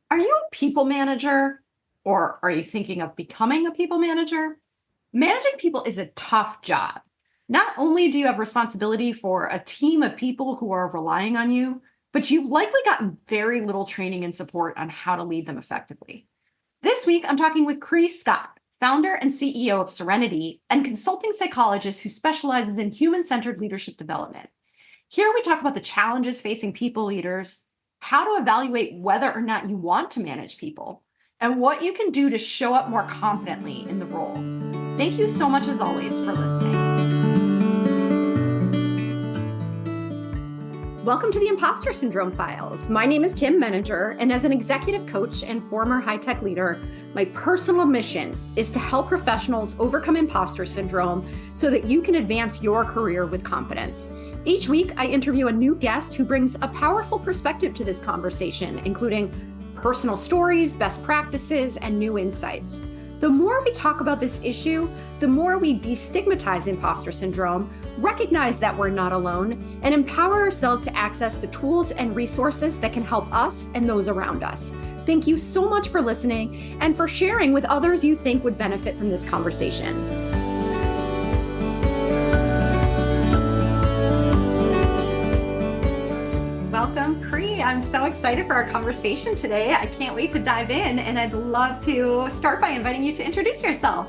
Are you a people manager or are you thinking of becoming a people manager? Managing people is a tough job. Not only do you have responsibility for a team of people who are relying on you, but you've likely gotten very little training and support on how to lead them effectively. This week, I'm talking with Cree Scott, founder and CEO of Serenity and consulting psychologist who specializes in human centered leadership development. Here we talk about the challenges facing people leaders, how to evaluate whether or not you want to manage people, and what you can do to show up more confidently in the role. Thank you so much, as always, for listening. Welcome to the Impostor Syndrome Files. My name is Kim Meninger, and as an executive coach and former high-tech leader, my personal mission is to help professionals overcome imposter syndrome so that you can advance your career with confidence. Each week, I interview a new guest who brings a powerful perspective to this conversation, including personal stories, best practices, and new insights. The more we talk about this issue, the more we destigmatize imposter syndrome, recognize that we're not alone, and empower ourselves to access the tools and resources that can help us and those around us. Thank you so much for listening and for sharing with others you think would benefit from this conversation. Welcome, Cree. I'm so excited for our conversation today. I can't wait to dive in, and I'd love to start by inviting you to introduce yourself.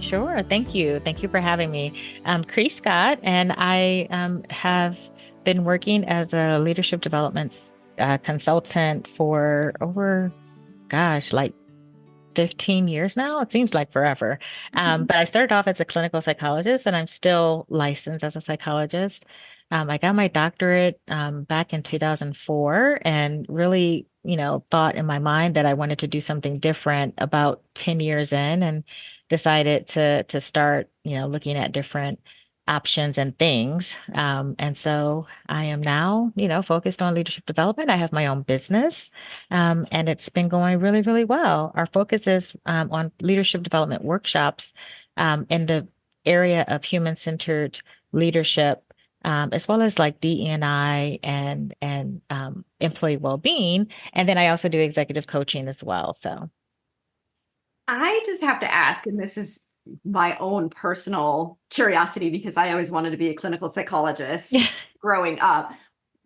Sure. Thank you. Thank you for having me. I'm Cree Scott, and I have been working as a leadership development consultant for over, like 15 years now. It seems like forever. But I started off as a clinical psychologist, and I'm still licensed as a psychologist. I got my doctorate back in 2004 and really, thought in my mind that I wanted to do something different about 10 years in and decided to start, looking at different options and things. And so I am now, focused on leadership development. I have my own business, and it's been going really, really well. Our focus is on leadership development workshops in the area of human-centered leadership, as well as like DE&I and employee well-being. And then I also do executive coaching as well. So I just have to ask, and this is my own personal curiosity because I always wanted to be a clinical psychologist growing up.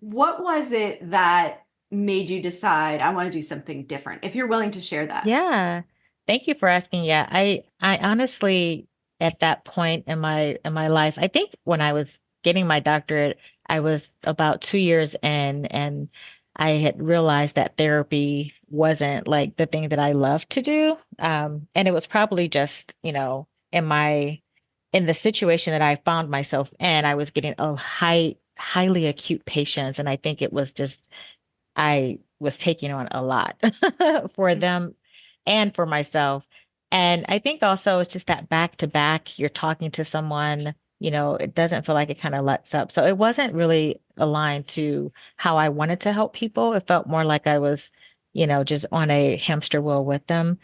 What was it that made you decide I want to do something different? If you're willing to share that. Yeah. Thank you for asking. Yeah, I honestly at that point in my life, I think when I was getting my doctorate, I was about 2 years in and I had realized that therapy wasn't like the thing that I loved to do. And it was probably just, in the situation that I found myself in, I was getting a highly acute patients. And I think it was just I was taking on a lot for them and for myself. And I think also it's just that back to back, you're talking to someone, it doesn't feel like it kind of lets up. So it wasn't really aligned to how I wanted to help people. It felt more like I was, just on a hamster wheel with them.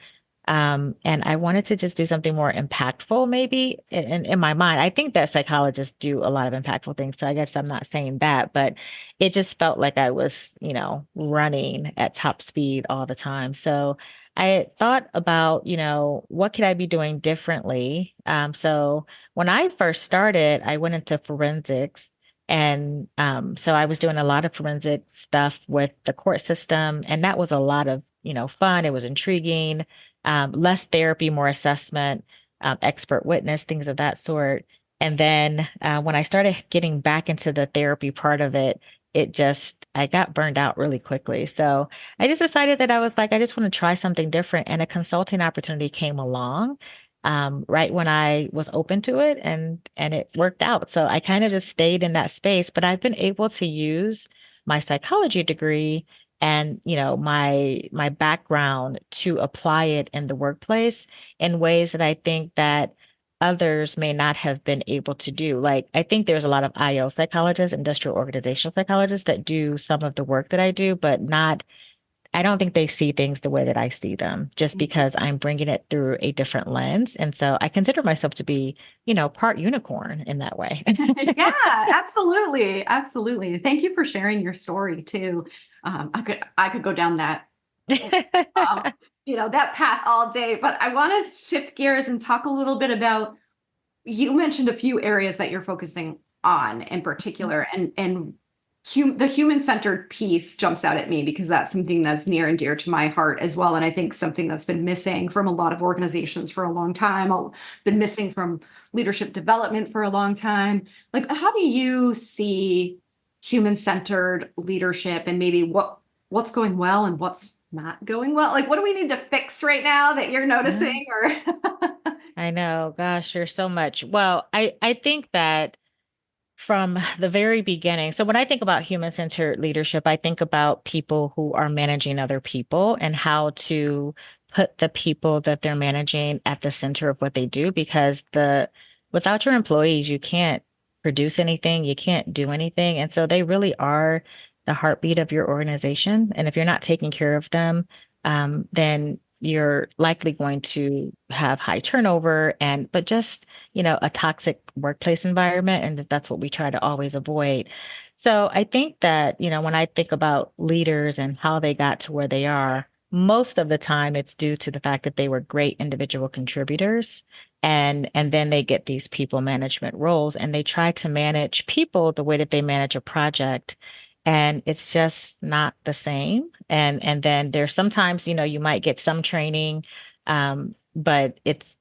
And I wanted to just do something more impactful, maybe in my mind. I think that psychologists do a lot of impactful things. So I guess I'm not saying that, but it just felt like I was, running at top speed all the time. So I thought about, what could I be doing differently? So when I first started, I went into forensics. And so I was doing a lot of forensic stuff with the court system. And that was a lot of, fun. It was intriguing, less therapy, more assessment, expert witness, things of that sort. And then when I started getting back into the therapy part of it, I got burned out really quickly. So I just decided that I was like, I just want to try something different. And a consulting opportunity came along right when I was open to it and it worked out. So I kind of just stayed in that space, but I've been able to use my psychology degree and my background to apply it in the workplace in ways that I think that others may not have been able to do. Like I think there's a lot of IO psychologists, industrial organizational psychologists that do some of the work that I do, but not I don't think they see things the way that I see them just because I'm bringing it through a different lens. And so I consider myself to be, part unicorn in that way. Yeah, absolutely. Absolutely. Thank you for sharing your story too. I could go down that that path all day. But I want to shift gears and talk a little bit about, you mentioned a few areas that you're focusing on in particular, and the human-centered piece jumps out at me because that's something that's near and dear to my heart as well. And I think something that's been missing from a lot of organizations for a long time, been missing from leadership development for a long time. Like, how do you see human-centered leadership, and maybe what's going well and what's not going well? Like, what do we need to fix right now that you're noticing? Or I know, gosh, there's so much. Well, I think that from the very beginning, so when I think about human-centered leadership, I think about people who are managing other people and how to put the people that they're managing at the center of what they do, because without your employees, you can't produce anything, you can't do anything. And so they really are the heartbeat of your organization. And if you're not taking care of them, then you're likely going to have high turnover but just, a toxic workplace environment. And that's what we try to always avoid. So I think that, when I think about leaders and how they got to where they are, most of the time it's due to the fact that they were great individual contributors. And then they get these people management roles and they try to manage people the way that they manage a project. And it's just not the same. And then there's sometimes, you might get some training, but it's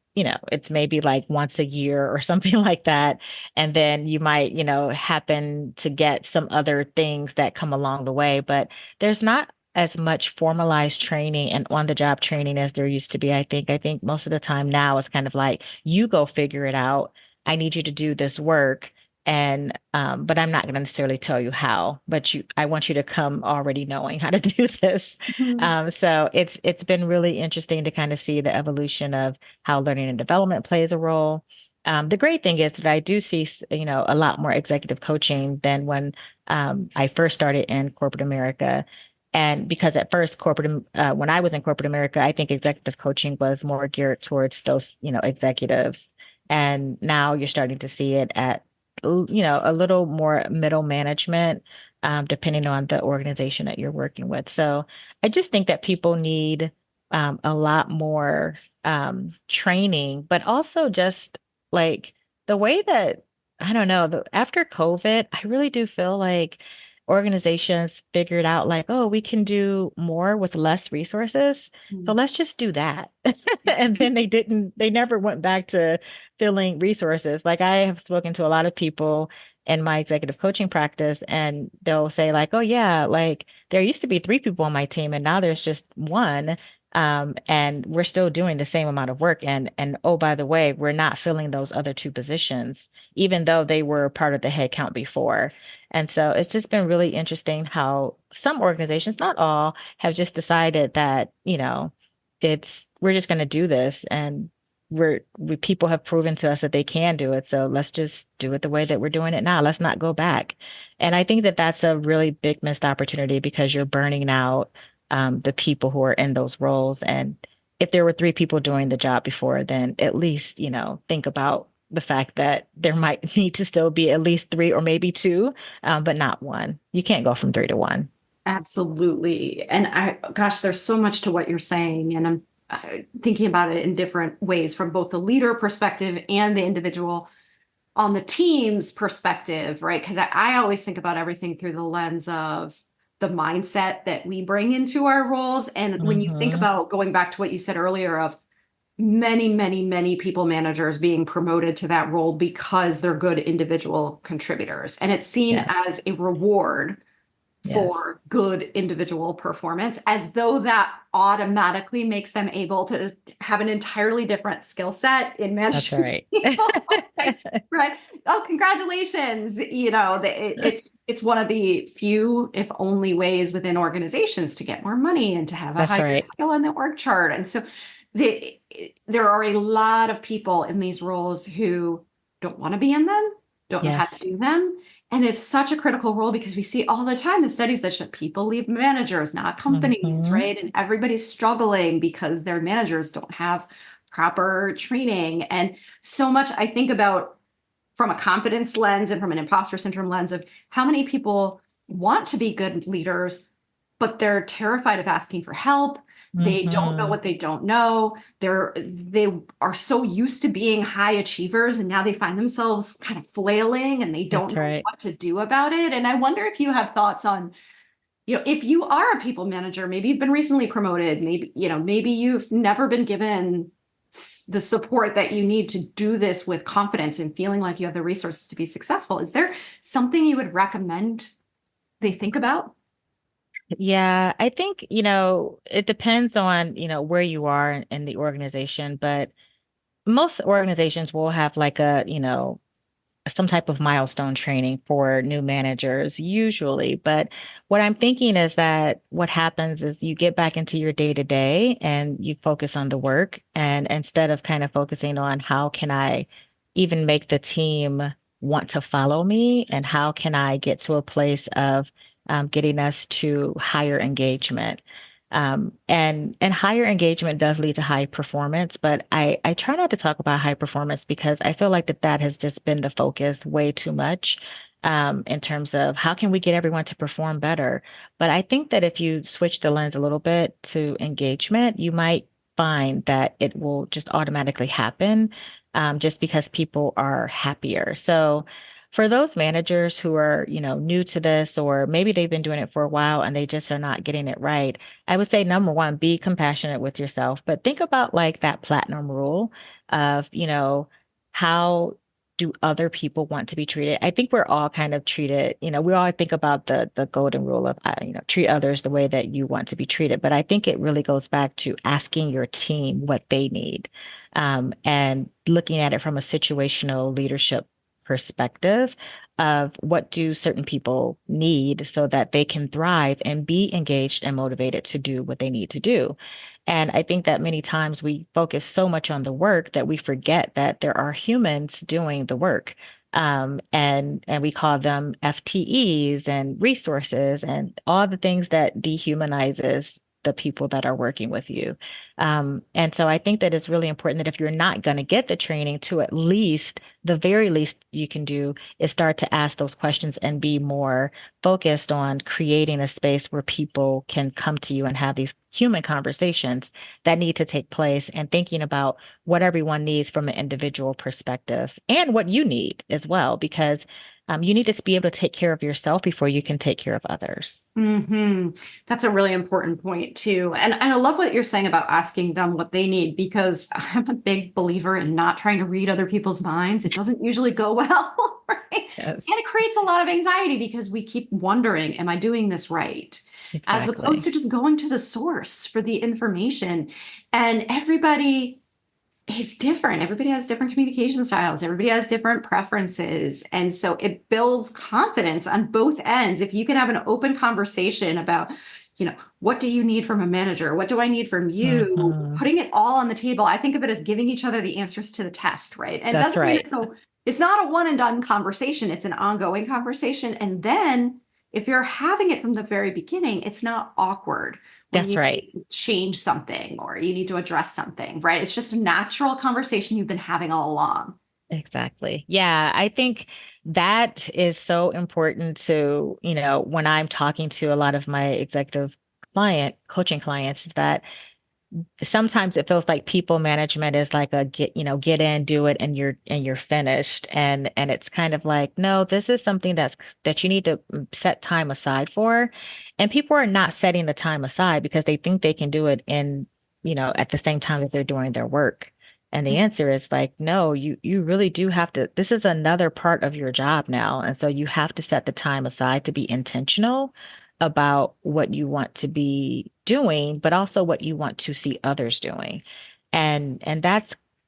maybe like once a year or something like that. And then you might, happen to get some other things that come along the way, but there's not as much formalized training and on-the-job training as there used to be. I think most of the time now it's kind of like, you go figure it out. I need you to do this work. And but I'm not going to necessarily tell you how, but I want you to come already knowing how to do this. So it's been really interesting to kind of see the evolution of how learning and development plays a role. The great thing is that I do see, a lot more executive coaching than when I first started in corporate America. And because at first when I was in corporate America, I think executive coaching was more geared towards those, executives. And now you're starting to see it at a little more middle management, depending on the organization that you're working with. So I just think that people need a lot more training, but also just like the way that, I don't know, after COVID, I really do feel like organizations figured out like, oh, we can do more with less resources. So let's just do that. And then they never went back to filling resources. Like, I have spoken to a lot of people in my executive coaching practice, and they'll say like, oh yeah, like there used to be 3 people on my team and now there's just one. And we're still doing the same amount of work. And oh, by the way, we're not filling those other 2 positions, even though they were part of the headcount before. And so it's just been really interesting how some organizations, not all, have just decided that, we're just going to do this. And people have proven to us that they can do it. So let's just do it the way that we're doing it now. Let's not go back. And I think that that's a really big missed opportunity because you're burning out the people who are in those roles. And if there were 3 people doing the job before, then at least, think about the fact that there might need to still be at least 3 or maybe 2, but not 1. You can't go from 3 to 1. Absolutely. And gosh, there's so much to what you're saying. And I'm thinking about it in different ways from both the leader perspective and the individual on the team's perspective, right? Because I always think about everything through the lens of the mindset that we bring into our roles. And when you think about going back to what you said earlier of many, many, many people managers being promoted to that role because they're good individual contributors, and it's seen as a reward for good individual performance, as though that automatically makes them able to have an entirely different skill set in management. That's right. Right. Oh, congratulations. It's one of the few, if only, ways within organizations to get more money and to have a higher skill on the org chart. And so there are a lot of people in these roles who don't want to be in them, don't know how to do them. And it's such a critical role because we see all the time the studies that show people leave managers, not companies, right? And everybody's struggling because their managers don't have proper training. And so much I think about from a confidence lens and from an imposter syndrome lens of how many people want to be good leaders, but they're terrified of asking for help. They don't know Mm-hmm. what they don't know. They are so used to being high achievers, and now they find themselves kind of flailing and they don't That's know right. what to do about it. And I wonder if you have thoughts on, if you are a people manager, maybe you've been recently promoted, maybe, maybe you've never been given the support that you need to do this with confidence and feeling like you have the resources to be successful. Is there something you would recommend they think about? Yeah, I think, it depends on, where you are in the organization, but most organizations will have like some type of milestone training for new managers usually. But what I'm thinking is that what happens is you get back into your day to day and you focus on the work. And instead of kind of focusing on how can I even make the team want to follow me and how can I get to a place of getting us to higher engagement. And higher engagement does lead to high performance, but I try not to talk about high performance because I feel like that has just been the focus way too much, in terms of how can we get everyone to perform better. But I think that if you switch the lens a little bit to engagement, you might find that it will just automatically happen, just because people are happier. So for those managers who are, new to this, or maybe they've been doing it for a while and they just are not getting it right, I would say number one, be compassionate with yourself, but think about like that platinum rule of, how do other people want to be treated? I think we're all kind of treated, we all think about the golden rule of, treat others the way that you want to be treated. But I think it really goes back to asking your team what they need, and looking at it from a situational leadership perspective of what do certain people need so that they can thrive and be engaged and motivated to do what they need to do. And I think that many times we focus so much on the work that we forget that there are humans doing the work. And we call them FTEs and resources and all the things that dehumanizes the people that are working with you. And so I think that it's really important that if you're not going to get the training, to at least the very least you can do is start to ask those questions and be more focused on creating a space where people can come to you and have these human conversations that need to take place, and thinking about what everyone needs from an individual perspective and what you need as well, because you need to be able to take care of yourself before you can take care of others. That's a really important point too. And I love what you're saying about asking them what they need, because I'm a big believer in not trying to read other people's minds. It doesn't usually go well, right? Yes, And it creates a lot of anxiety because we keep wondering, am I doing this right? As opposed exactly. to just going to the source for the information. And everybody is different. Everybody has different communication styles. Everybody has different preferences. And so it builds confidence on both ends. If you can have an open conversation about, what do you need from a manager? What do I need from you? Hmm. Putting it all on the table. I think of it as giving each other the answers to the test, right? And it That's doesn't mean right. it's not a one and done conversation. It's an ongoing conversation. And then if you're having it from the very beginning, it's not awkward when That's you right. need to change something or you need to address something, right? It's just a natural conversation you've been having all along. Exactly. Yeah, I think that is so important to, when I'm talking to a lot of my executive coaching clients, is that sometimes it feels like people management is like a get in, do it, and you're finished. And it's kind of like, no, this is something that you need to set time aside for. And people are not setting the time aside because they think they can do it at the same time that they're doing their work. And the answer is like, no, you really do have to, this is another part of your job now. And so you have to set the time aside to be intentional about what you want to be doing, but also what you want to see others doing. And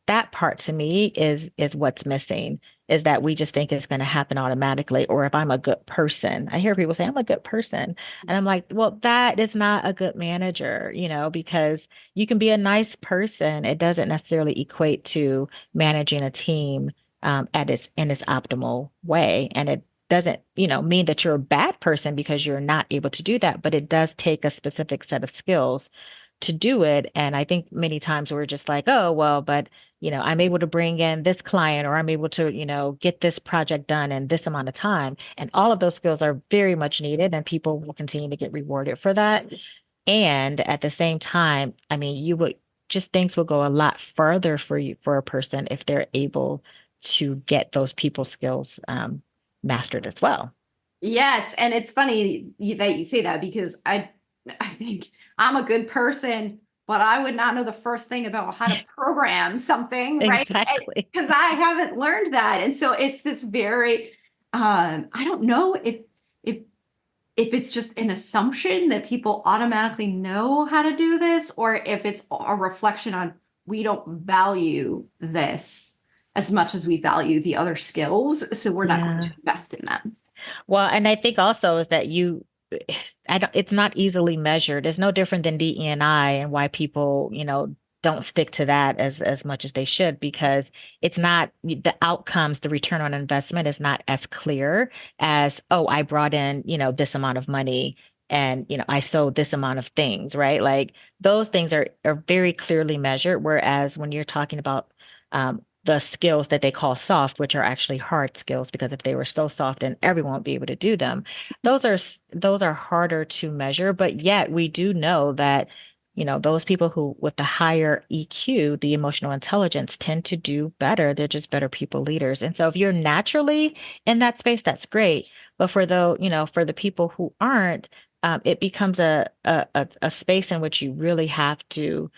that part to me is what's missing, is that we just think it's going to happen automatically. Or if I'm a good person, I hear people say I'm a good person. And I'm like, well, that is not a good manager, because you can be a nice person. It doesn't necessarily equate to managing a team in its optimal way. And it doesn't, mean that you're a bad person because you're not able to do that, but it does take a specific set of skills to do it. And I think many times we're just like, oh, well, but I'm able to bring in this client, or I'm able to, get this project done in this amount of time. And all of those skills are very much needed, and people will continue to get rewarded for that. And at the same time, I mean, you would just things will go a lot further for you for a person if they're able to get those people skills mastered as well. Yes, and it's funny that you say that because I think I'm a good person, but I would not know the first thing about how to program something, right? Exactly. Because I haven't learned that. And so it's this very I don't know if if it's just an assumption that people automatically know how to do this, or if it's a reflection on we don't value this as much as we value the other skills, so we're not going to Yeah. invest in them. Well, and I think also is that I don't, it's not easily measured. It's no different than DE&I and why people, don't stick to that as much as they should because it's not the outcomes, the return on investment is not as clear as, oh, I brought in, this amount of money and, I sold this amount of things, right? Like those things are very clearly measured. Whereas when you're talking about the skills that they call soft, which are actually hard skills, because if they were so soft, then everyone would be able to do them. Those are harder to measure, but yet we do know that, those people who with the higher EQ, the emotional intelligence, tend to do better. They're just better people leaders. And so if you're naturally in that space, that's great. But for the people who aren't, it becomes a space in which you really have to,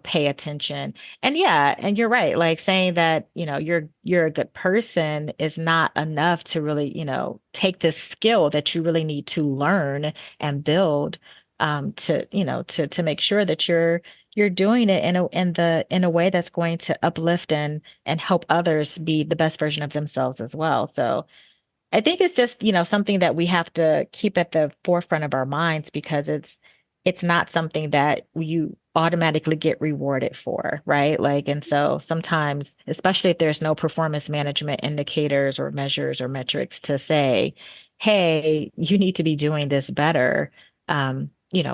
pay attention. And yeah, and you're right. Like saying that, you're a good person is not enough to really, take this skill that you really need to learn and build to make sure that you're doing it in a way that's going to uplift and help others be the best version of themselves as well. So I think it's just, something that we have to keep at the forefront of our minds because it's not something that you automatically get rewarded for, right? Like, and so sometimes, especially if there's no performance management indicators or measures or metrics to say, hey, you need to be doing this better.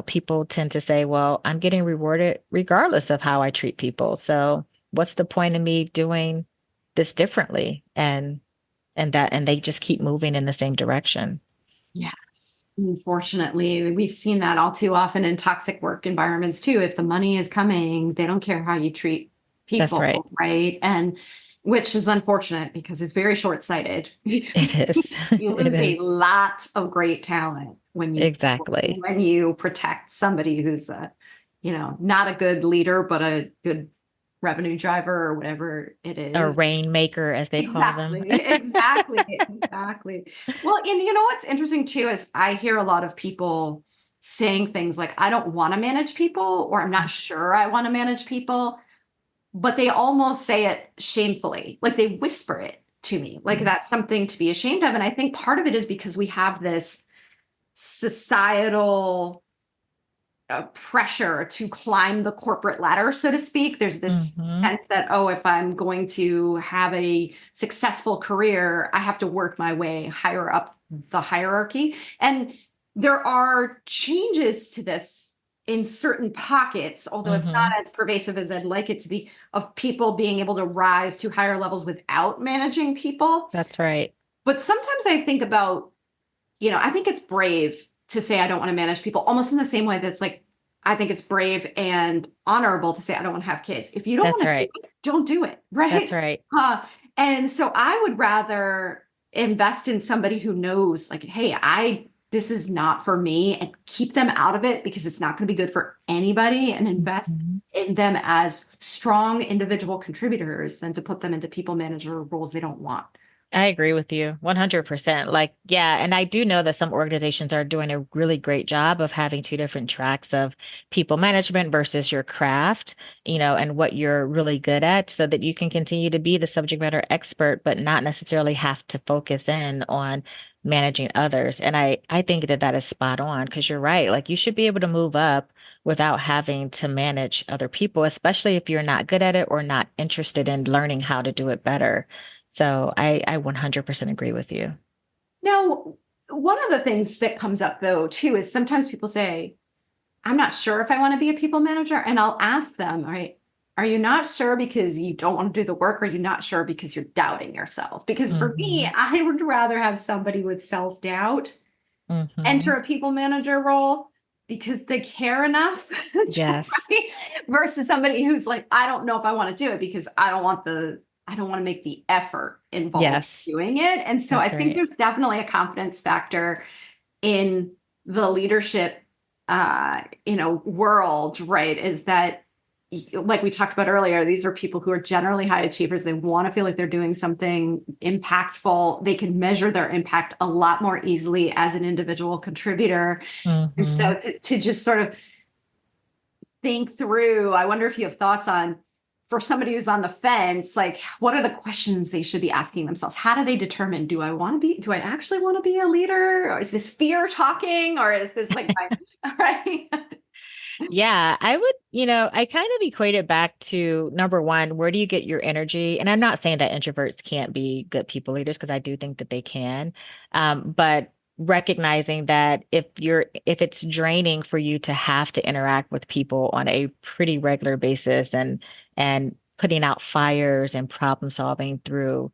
People tend to say, well, I'm getting rewarded regardless of how I treat people. So what's the point of me doing this differently? And they just keep moving in the same direction. Yes. Unfortunately, we've seen that all too often in toxic work environments too. If the money is coming, they don't care how you treat That's right. people, right? And which is unfortunate because it's very short-sighted. It is. You It lose a is. lot of great talent Exactly. when you protect somebody who's not a good leader, but a good revenue driver or whatever it A is. rainmaker, as they call them. Exactly, exactly, exactly. Well, and you know what's interesting too is I hear a lot of people saying things like, I don't want to manage people, or I'm not sure I want to manage people, but they almost say it shamefully, like they whisper it to me, like Mhm. that's something to be ashamed of. And I think part of it is because we have this societal pressure to climb the corporate ladder, so to speak. There's this Mhm. sense that, oh, if I'm going to have a successful career, I have to work my way higher up the hierarchy. And there are changes to this in certain pockets, although it's not Mhm. as pervasive as I'd like it to be, of people being able to rise to higher levels without managing people. That's right. But sometimes I think about, I think it's brave to say I don't want to manage people, almost in the same way that's like, I think it's brave and honorable to say I don't want to have kids. If you don't That's want to do right. it, don't do it, That's right? right. And so I would rather invest in somebody who knows, like, hey, this is not for me, and keep them out of it because it's not going to be good for anybody, and invest Mhm. in them as strong individual contributors than to put them into people manager roles they don't want. I agree with you 100%. Like, yeah. And I do know that some organizations are doing a really great job of having two different tracks of people management versus your craft, and what you're really good at so that you can continue to be the subject matter expert, but not necessarily have to focus in on managing others. And I think that that is spot on because you're right. Like, you should be able to move up without having to manage other people, especially if you're not good at it or not interested in learning how to do it better. So I 100% agree with you. Now, one of the things that comes up though, too, is sometimes people say, I'm not sure if I want to be a people manager. And I'll ask them, all right, are you not sure because you don't want to do the work? Or are you not sure because you're doubting yourself? Because for me, Hmm. I would rather have somebody with self doubt enter Hmm. a people manager role because they care enough Yes. right? Versus somebody who's like, I don't know if I want to do it because I don't want to make the effort involved Yes. doing it. And so I That's think right. there's definitely a confidence factor in the leadership world, right? Is that, like we talked about earlier, these are people who are generally high achievers. They want to feel like they're doing something impactful. They can measure their impact a lot more easily as an individual contributor. And Hmm. so to just sort of think through, I wonder if you have thoughts on, for somebody who's on the fence, like what are the questions they should be asking themselves? How do they determine, do I actually want to be a leader? Or is this fear talking? Or is this like right? Yeah, I would, I kind of equate it back to number one, where do you get your energy? And I'm not saying that introverts can't be good people leaders because I do think that they can. But recognizing that if it's draining for you to have to interact with people on a pretty regular basis and putting out fires and problem solving through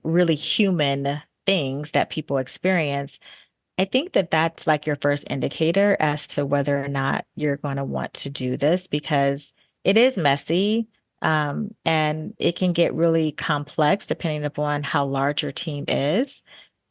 really human things that people experience, I think that that's like your first indicator as to whether or not you're going to want to do this because it is messy, and it can get really complex depending upon how large your team is.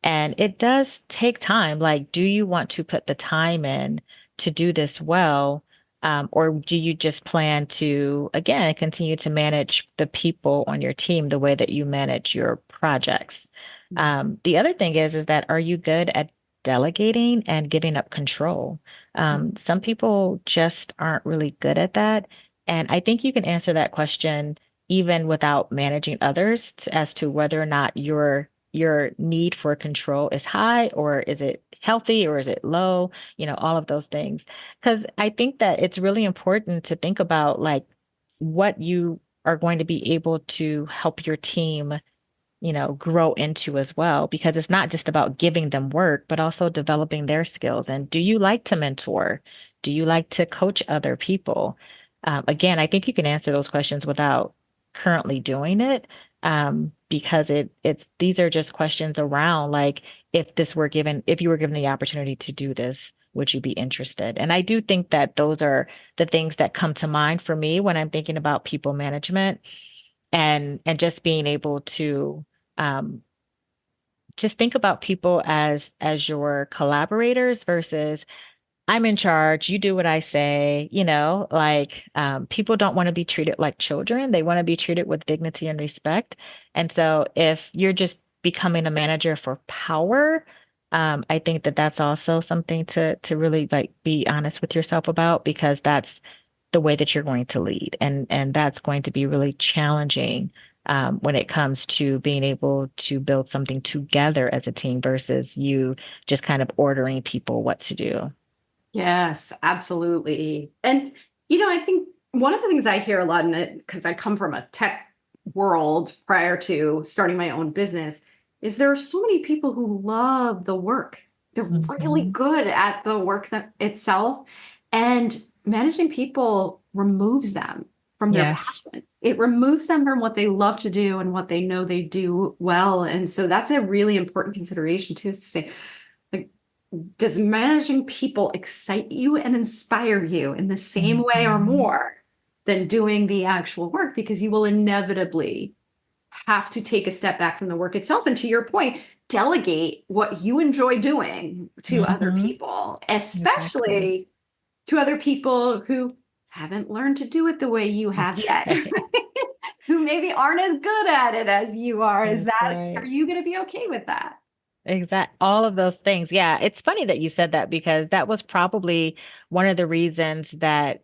And it does take time. Like, do you want to put the time in to do this well? Or do you just plan to, again, continue to manage the people on your team the way that you manage your projects? The other thing is that are you good at delegating and giving up control? Some people just aren't really good at that. And I think you can answer that question even without managing others as to whether or not your need for control is high or is it healthy or is it low, all of those things. Because I think that it's really important to think about like what you are going to be able to help your team grow into as well, because it's not just about giving them work, but also developing their skills. And do you like to mentor? Do you like to coach other people? Again, I think you can answer those questions without currently doing it, because these are just questions around like if you were given the opportunity to do this, would you be interested? And I do think that those are the things that come to mind for me when I'm thinking about people management and just being able to um, just think about people as your collaborators versus I'm in charge, you do what I say, like people don't want to be treated like children. They want to be treated with dignity and respect. And so if you're just becoming a manager for power, I think that that's also something to really like be honest with yourself about because that's the way that you're going to lead. And that's going to be really challenging when it comes to being able to build something together as a team versus you just kind of ordering people what to do. Yes, absolutely. And, I think one of the things I hear a lot in it, because I come from a tech world prior to starting my own business, is there are so many people who love the work. They're really Hmm. good at the work that itself. And managing people removes them from their Yes. passion. It removes them from what they love to do and what they know they do well. And so that's a really important consideration too, is to say, like, does managing people excite you and inspire you in the same way or Hmm. more than doing the actual work? Because you will inevitably have to take a step back from the work itself. And to your point, delegate what you enjoy doing to other Hmm. people, Exactly. especially to other people who haven't learned to do it the way you have That's yet, right. who maybe aren't as good at it as you are. That's Are right. you going to be okay with that? Exact. All of those things. Yeah. It's funny that you said that because that was probably one of the reasons that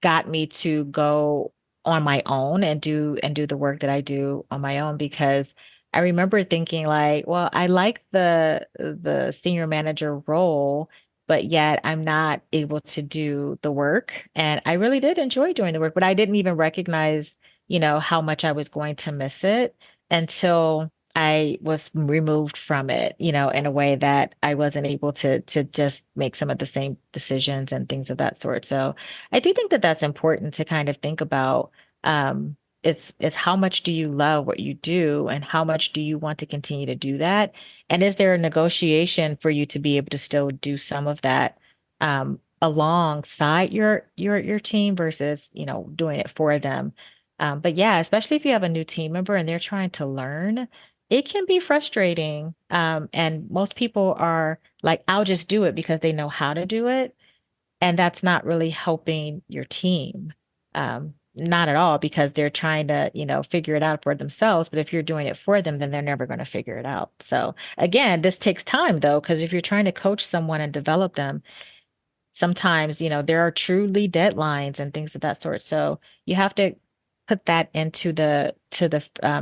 got me to go on my own and do the work that I do on my own because I remember thinking like, well, I like the senior manager role, but yet I'm not able to do the work. And I really did enjoy doing the work, but I didn't even recognize, how much I was going to miss it until I was removed from it, in a way that I wasn't able to just make some of the same decisions and things of that sort. So I do think that that's important to kind of think about. Is how much do you love what you do and how much do you want to continue to do that? And is there a negotiation for you to be able to still do some of that, alongside your team versus, doing it for them. But yeah, especially if you have a new team member and they're trying to learn, it can be frustrating. And most people are like, I'll just do it because they know how to do it. And that's not really helping your team. Not at all, because they're trying to, figure it out for themselves. But if you're doing it for them, then they're never going to figure it out. So again, this takes time though, because if you're trying to coach someone and develop them, sometimes, there are truly deadlines and things of that sort. So you have to put that into the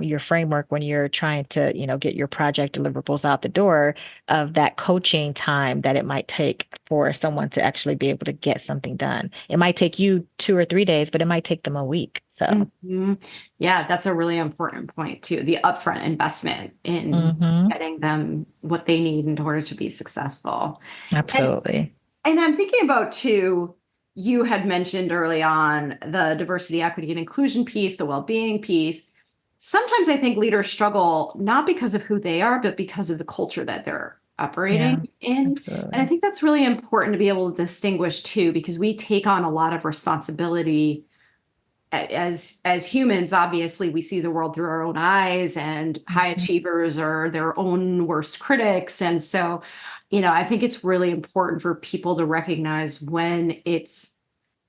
your framework when you're trying to, get your project deliverables out the door, of that coaching time that it might take for someone to actually be able to get something done. It might take you 2 or 3 days, but it might take them a week. So yeah, that's a really important point too. The upfront investment in getting them what they need in order to be successful. Absolutely. And I'm thinking about too, you had mentioned early on the diversity, equity, and inclusion piece, the well-being piece. Sometimes I think leaders struggle not because of who they are, but because of the culture that they're operating in. Absolutely. And I think that's really important to be able to distinguish too, because we take on a lot of responsibility as humans. Obviously, we see the world through our own eyes, and high achievers are their own worst critics. And so, I think it's really important for people to recognize when it's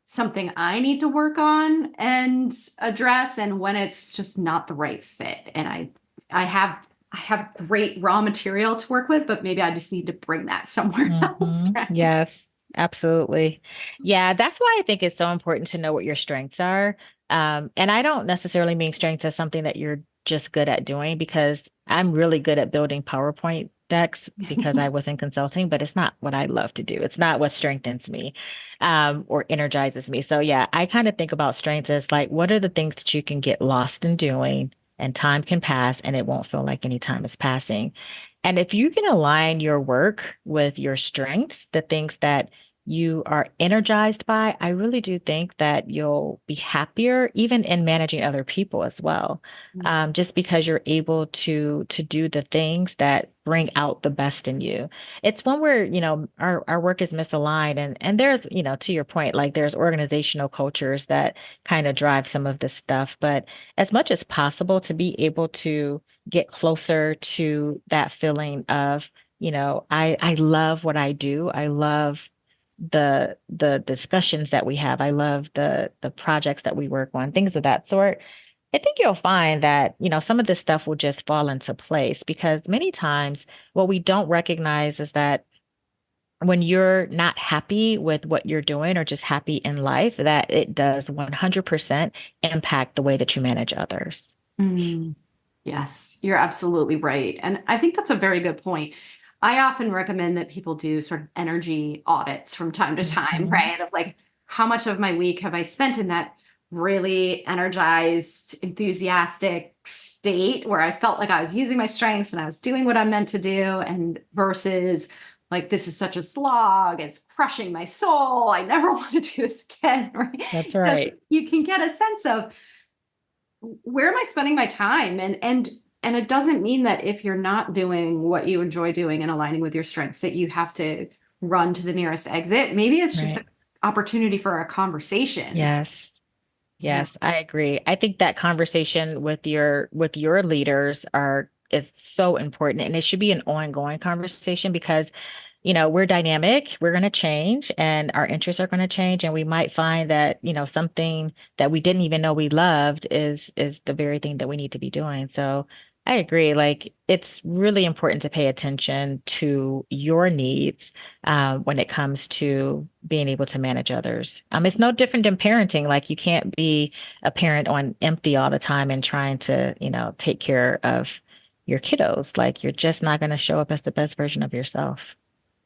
something I need to work on and address, and when it's just not the right fit. And I have great raw material to work with, but maybe I just need to bring that somewhere else. Right? Yes, absolutely. Yeah, that's why I think it's so important to know what your strengths are. And I don't necessarily mean strengths as something that you're just good at doing, because I'm really good at building PowerPoint decks because I was in consulting, but it's not what I love to do. It's not what strengthens me, or energizes me. So yeah, I kind of think about strengths as like, what are the things that you can get lost in doing, and time can pass and it won't feel like any time is passing. And if you can align your work with your strengths, the things that you are energized by, I really do think that you'll be happier, even in managing other people as well. Just because you're able to do the things that bring out the best in you. It's one where, our work is misaligned, and there's, to your point, like there's organizational cultures that kind of drive some of this stuff. But as much as possible, to be able to get closer to that feeling of, I love what I do. I love the discussions that we have. I love the projects that we work on, things of that sort. I think you'll find that, some of this stuff will just fall into place, because many times what we don't recognize is that when you're not happy with what you're doing, or just happy in life, that it does 100% impact the way that you manage others. Yes, you're absolutely right. And I think that's a very good point. I often recommend that people do sort of energy audits from time to time, right? Of like, how much of my week have I spent in that really energized, enthusiastic state where I felt like I was using my strengths and I was doing what I'm meant to do, and versus like, this is such a slog, it's crushing my soul, I never want to do this again, right? That's right. So you can get a sense of, where am I spending my time? And it doesn't mean that if you're not doing what you enjoy doing and aligning with your strengths, that you have to run to the nearest exit. Maybe it's just an opportunity for a conversation. Yes, I agree. I think that conversation with your leaders is so important, and it should be an ongoing conversation, because we're dynamic, we're going to change, and our interests are going to change. And we might find that, something that we didn't even know we loved is the very thing that we need to be doing. So I agree. Like, it's really important to pay attention to your needs, when it comes to being able to manage others. It's no different than parenting. Like, you can't be a parent on empty all the time and trying to, take care of your kiddos. Like, you're just not going to show up as the best version of yourself.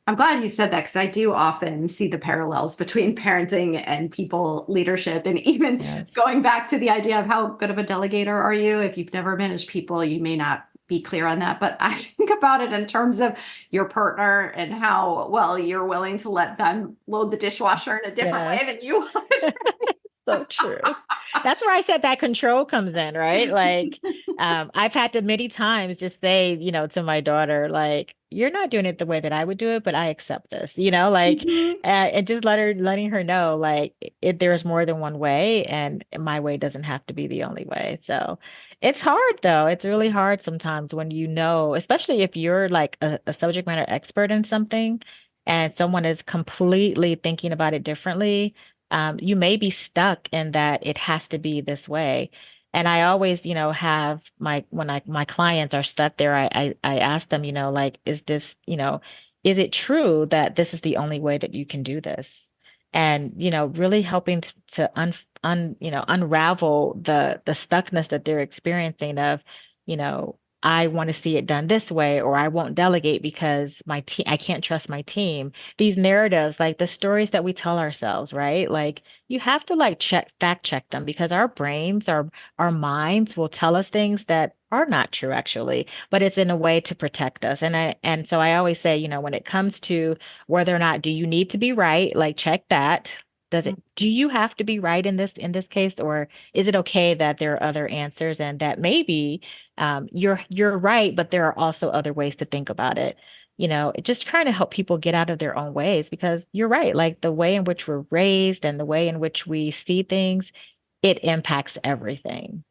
I'm glad you said that, because I do often see the parallels between parenting and people leadership. And even going back to the idea of how good of a delegator are you? If you've never managed people, you may not be clear on that. But I think about it in terms of your partner and how well you're willing to let them load the dishwasher in a different way than you would. So true. That's where I said that control comes in, right? Like, I've had to many times just say, to my daughter, like, you're not doing it the way that I would do it, but I accept this, you know, like, Mhm. and just letting her know, like, there's more than one way, and my way doesn't have to be the only way. So it's hard though. It's really hard sometimes when you know, especially if you're like a subject matter expert in something and someone is completely thinking about it differently. You may be stuck in that it has to be this way. And I always, have my clients are stuck there, I ask them, like, is this, is it true that this is the only way that you can do this? And, really helping to unravel the stuckness that they're experiencing of, you know, I want to see it done this way, or I won't delegate because my team, I can't trust my team. These narratives, like the stories that we tell ourselves, right? Like you have to like fact check them, because our brains, our minds will tell us things that are not true actually, but it's in a way to protect us. And so I always say, when it comes to whether or not do you need to be right, like check that. Do you have to be right in this case, or is it okay that there are other answers and that maybe you're right, but there are also other ways to think about it. It just trying to help people get out of their own ways, because you're right, like the way in which we're raised and the way in which we see things, it impacts everything.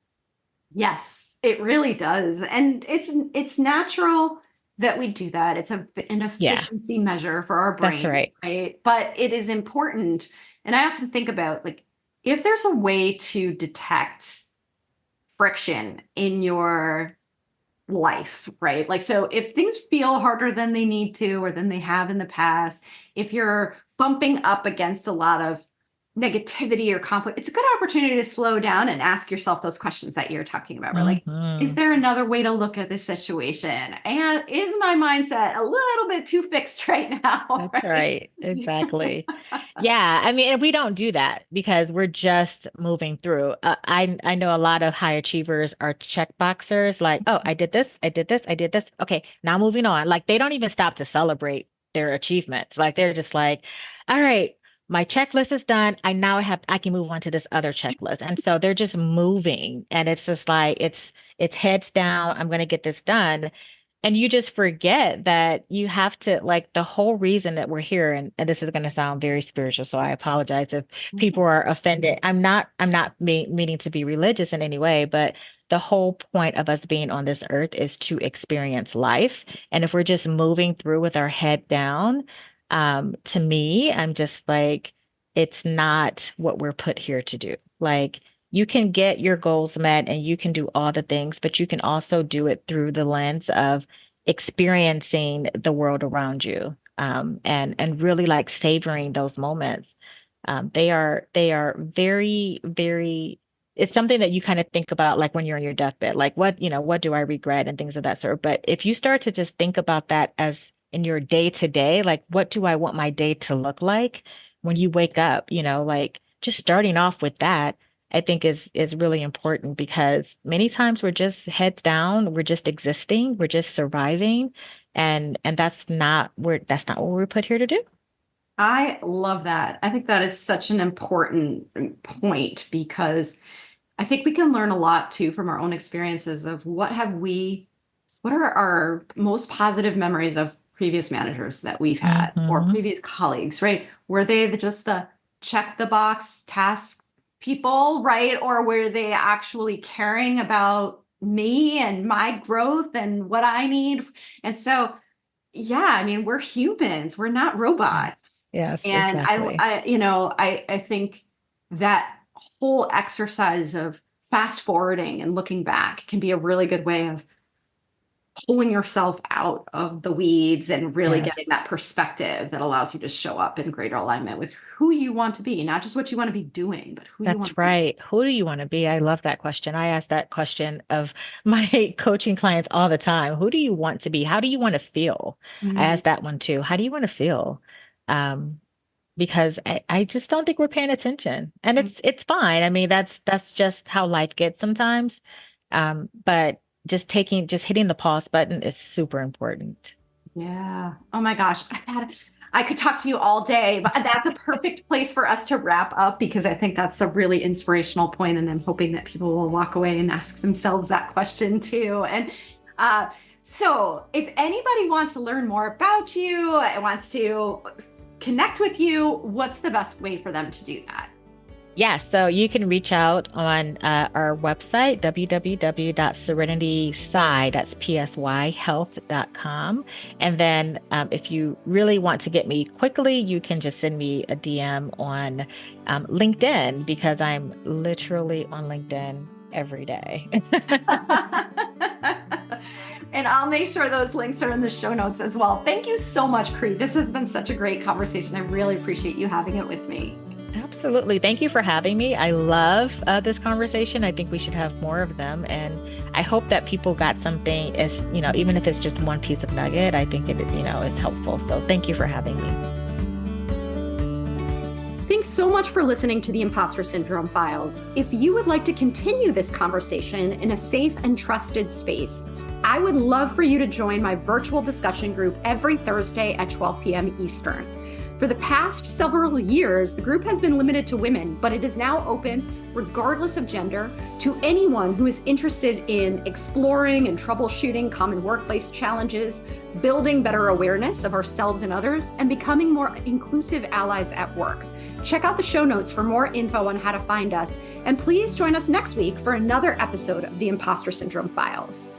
Yes, it really does. And it's natural that we do that. It's an Yeah, efficiency measure for our that's brain, right. right? But it is important. And I often think about like if there's a way to detect friction in your life, right? Like, so if things feel harder than they need to or than they have in the past, if you're bumping up against a lot of negativity or conflict, it's a good opportunity to slow down and ask yourself those questions that you're talking about, right? Like, is Hmm. there another way to look at this situation? And is my mindset a little bit too fixed right now, That's right? right. Exactly. Yeah. I mean, and we don't do that because we're just moving through. I know a lot of high achievers are check boxers, like, oh, I did this, I did this, I did this. Okay, now moving on. Like they don't even stop to celebrate their achievements. Like they're just like, all right, my checklist is done. I can move on to this other checklist. And so they're just moving. And it's just like it's heads down. I'm gonna get this done. And you just forget that you have to, like, the whole reason that we're here, and this is going to sound very spiritual, so I apologize if people are offended. I'm not meaning to be religious in any way, but the whole point of us being on this earth is to experience life. And if we're just moving through with our head down, to me, I'm just like, it's not what we're put here to do. Like, you can get your goals met and you can do all the things, but you can also do it through the lens of experiencing the world around you, and really like savoring those moments. They are very, very. It's something that you kind of think about like when you're on your deathbed, like what do I regret and things of that sort. But if you start to just think about that as in your day to day, like what do I want my day to look like when you wake up, like just starting off with that, I think is really important, because many times we're just heads down, we're just existing, we're just surviving, and that's not what we're put here to do. I love that. I think that is such an important point because I think we can learn a lot too from our own experiences of what are our most positive memories of previous managers that we've had or Hmm. previous colleagues, right? Were they just the check the box task people, right? Or were they actually caring about me and my growth and what I need? And so, yeah, I mean, we're humans, we're not Yes. robots. Yes, And exactly. I think that whole exercise of fast forwarding and looking back can be a really good way of pulling yourself out of the weeds and really Yes. getting that perspective that allows you to show up in greater alignment with who you want to be, not just what you want to be doing, but who you want That's to be. right. Who do you want to be? I love that question. I ask that question of my coaching clients all the time. Who do you want to be? How do you want to feel? I Mm, ask that one too. How do you want to feel? Um, because I just don't think we're paying attention. And mm, it's fine. I mean, that's just how life gets sometimes. But just hitting the pause button is super important. yeah. Oh my gosh. I could talk to you all day, but that's a perfect place for us to wrap up because I think that's a really inspirational point, and I'm hoping that people will walk away and ask themselves that question too. And uh, So if anybody wants to learn more about you and wants to connect with you, what's the best way for them to do that? Yeah, so you can reach out on our website, www.serenitysci, that's PSY health.com. And then if you really want to get me quickly, you can just send me a DM on LinkedIn, because I'm literally on LinkedIn every day. And I'll make sure those links are in the show notes as well. Thank you so much, Cree. This has been such a great conversation. I really appreciate you having it with me. Absolutely. Thank you for having me. I love this conversation. I think we should have more of them. And I hope that people got something, as even if it's just one piece of nugget, I think it's helpful. So thank you for having me. Thanks so much for listening to the Impostor Syndrome Files. If you would like to continue this conversation in a safe and trusted space, I would love for you to join my virtual discussion group every Thursday at 12 p.m. Eastern. For the past several years, the group has been limited to women, but it is now open, regardless of gender, to anyone who is interested in exploring and troubleshooting common workplace challenges, building better awareness of ourselves and others, and becoming more inclusive allies at work. Check out the show notes for more info on how to find us, and please join us next week for another episode of the Impostor Syndrome Files.